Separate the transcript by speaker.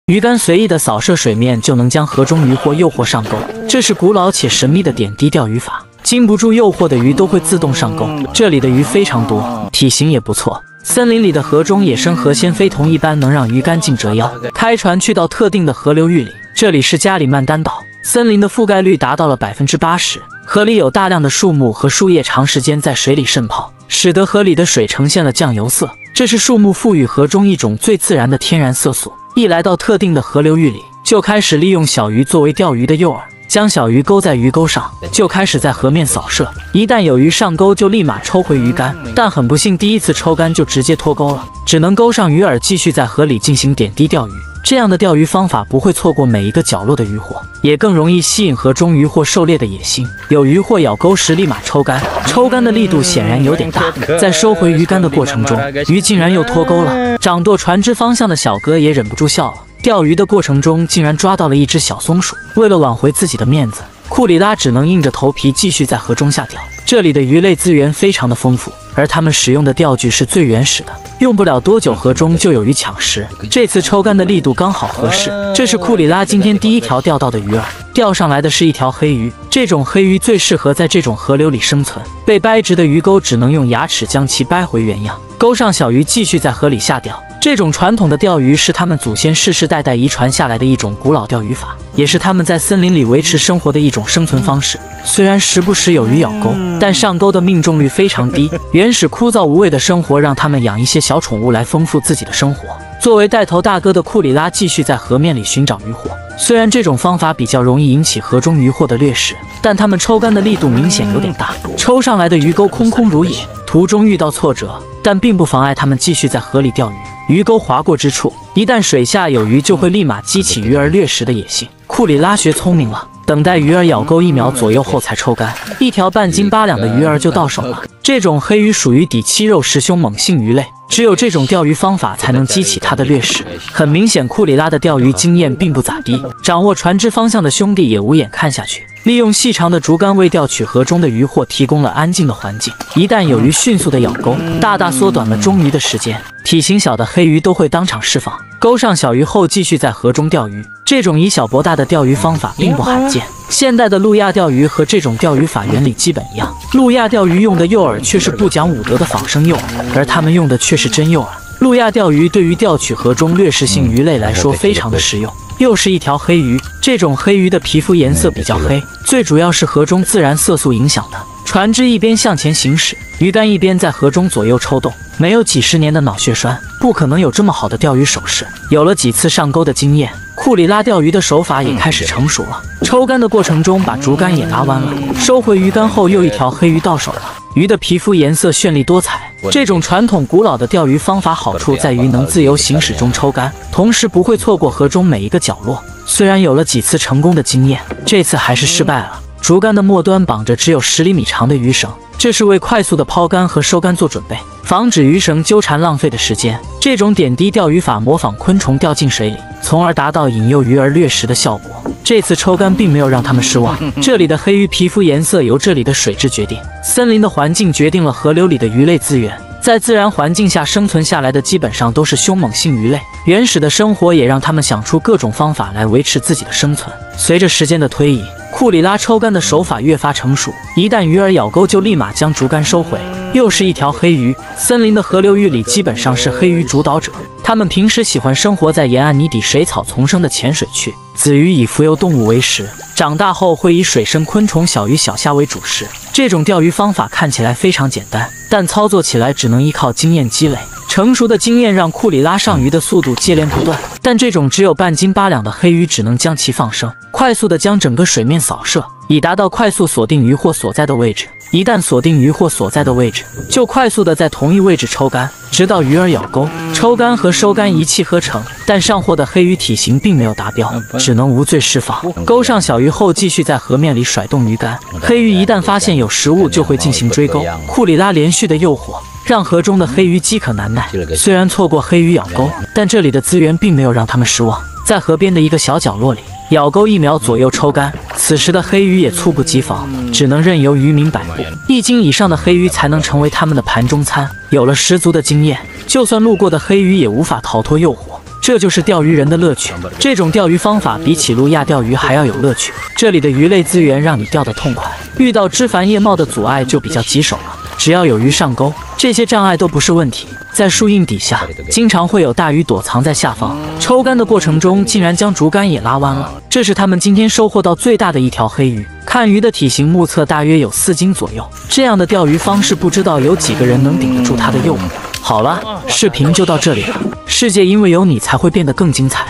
Speaker 1: 鱼竿随意的扫射水面，就能将河中鱼或诱惑上钩。这是古老且神秘的点滴钓鱼法，经不住诱惑的鱼都会自动上钩。这里的鱼非常多，体型也不错。森林里的河中野生河鲜非同一般，能让鱼竿尽折腰。开船去到特定的河流域里，这里是加里曼丹岛，森林的覆盖率达到了80%。河里有大量的树木和树叶长时间在水里渗泡，使得河里的水呈现了酱油色。这是树木赋予河中一种最自然的天然色素。一来到特定的河流域里，就开始利用小鱼作为钓鱼的诱饵，将小鱼勾在鱼钩上，就开始在河面扫射。一旦有鱼上钩，就立马抽回鱼竿，但很不幸，第一次抽竿就直接脱钩了，只能勾上鱼饵，继续在河里进行点滴钓鱼。这样的钓鱼方法不会错过每一个角落的渔获，也更容易吸引河中渔获狩猎的野心。有渔获咬钩时立马抽竿，抽竿的力度显然有点大。在收回鱼竿的过程中，鱼竟然又脱钩了。掌舵船只方向的小哥也忍不住笑了。钓鱼的过程中竟然抓到了一只小松鼠，为了挽回自己的面子，库里拉只能硬着头皮继续在河中下钓。这里的鱼类资源非常的丰富，而他们使用的钓具是最原始的，用不了多久河中就有鱼抢食。这次抽竿的力度刚好合适，这是库里拉今天第一条钓到的鱼饵，钓上来的是一条黑鱼。这种黑鱼最适合在这种河流里生存，被掰直的鱼钩只能用牙齿将其掰回原样，钩上小鱼继续在河里下钓。这种传统的钓鱼是他们祖先世世代代遗传下来的一种古老钓鱼法，也是他们在森林里维持生活的一种生存方式。虽然时不时有鱼咬钩，但上钩的命中率非常低。原始枯燥无味的生活让他们养一些小宠物来丰富自己的生活。作为带头大哥的库里拉继续在河面里寻找渔获。虽然这种方法比较容易引起河中渔获的掠食，但他们抽竿的力度明显有点大，抽上来的鱼钩空空如也。途中遇到挫折，但并不妨碍他们继续在河里钓鱼。鱼钩划过之处，一旦水下有鱼，就会立马激起鱼儿掠食的野性。库里拉学聪明了，等待鱼儿咬钩1秒左右后才抽竿，一条半斤8两的鱼儿就到手了。这种黑鱼属于底栖肉食凶猛性鱼类，只有这种钓鱼方法才能激起它的掠食。很明显，库里拉的钓鱼经验并不咋地，掌握船只方向的兄弟也无眼看下去，利用细长的竹竿为钓取河中的渔获提供了安静的环境。一旦有鱼迅速的咬钩，大大缩短了中鱼的时间，体型小的黑鱼都会当场释放，勾上小鱼后继续在河中钓鱼。这种以小博大的钓鱼方法并不罕见。现代的路亚钓鱼和这种钓鱼法原理基本一样，路亚钓鱼用的诱饵却是不讲武德的仿生诱饵，而他们用的却是真诱饵。路亚钓鱼对于钓取河中掠食性鱼类来说非常的实用。又是一条黑鱼，这种黑鱼的皮肤颜色比较黑，最主要是河中自然色素影响的。船只一边向前行驶，鱼竿一边在河中左右抽动。没有几十年的脑血栓，不可能有这么好的钓鱼手势。有了几次上钩的经验，库里拉钓鱼的手法也开始成熟了。抽竿的过程中，把竹竿也拿弯了，收回鱼竿后，又一条黑鱼到手了。鱼的皮肤颜色绚丽多彩。这种传统古老的钓鱼方法好处在于能自由行驶中抽竿，同时不会错过河中每一个角落。虽然有了几次成功的经验，这次还是失败了。竹竿的末端绑着只有10厘米长的鱼绳，这是为快速的抛竿和收竿做准备，防止鱼绳纠缠浪费的时间。这种点滴钓鱼法模仿昆虫掉进水里，从而达到引诱鱼儿掠食的效果。这次抽竿并没有让他们失望。这里的黑鱼皮肤颜色由这里的水质决定，森林的环境决定了河流里的鱼类资源。在自然环境下生存下来的基本上都是凶猛性鱼类，原始的生活也让他们想出各种方法来维持自己的生存。随着时间的推移，库里拉抽竿的手法越发成熟，一旦鱼儿咬钩就立马将竹竿收回。又是一条黑鱼，森林的河流域里基本上是黑鱼主导者，它们平时喜欢生活在沿岸泥底水草丛生的浅水区，子鱼以浮游动物为食，长大后会以水生昆虫、小鱼小虾为主食。这种钓鱼方法看起来非常简单，但操作起来只能依靠经验积累。成熟的经验让库里拉上鱼的速度接连不断，但这种只有半斤8两的黑鱼只能将其放生，快速的将整个水面扫射，以达到快速锁定鱼获所在的位置。一旦锁定鱼获所在的位置，就快速的在同一位置抽竿，直到鱼儿咬钩。抽竿和收竿一气呵成，但上货的黑鱼体型并没有达标，只能无罪释放。钩上小鱼后，继续在河面里甩动鱼竿。黑鱼一旦发现有食物，就会进行追钩。库里拉连续的诱惑让河中的黑鱼饥渴难耐，虽然错过黑鱼咬钩，但这里的资源并没有让他们失望。在河边的一个小角落里，咬钩1秒左右抽竿，此时的黑鱼也猝不及防，只能任由渔民摆布。1斤以上的黑鱼才能成为他们的盘中餐。有了十足的经验，就算路过的黑鱼也无法逃脱诱惑。这就是钓鱼人的乐趣。这种钓鱼方法比起路亚钓鱼还要有乐趣。这里的鱼类资源让你钓得痛快，遇到枝繁叶茂的阻碍就比较棘手了。只要有鱼上钩，这些障碍都不是问题。在树荫底下，经常会有大鱼躲藏在下方，抽竿的过程中竟然将竹竿也拉弯了。这是他们今天收获到最大的一条黑鱼。看鱼的体型，目测大约有4斤左右。这样的钓鱼方式，不知道有几个人能顶得住它的诱惑。好了，视频就到这里了。世界因为有你才会变得更精彩。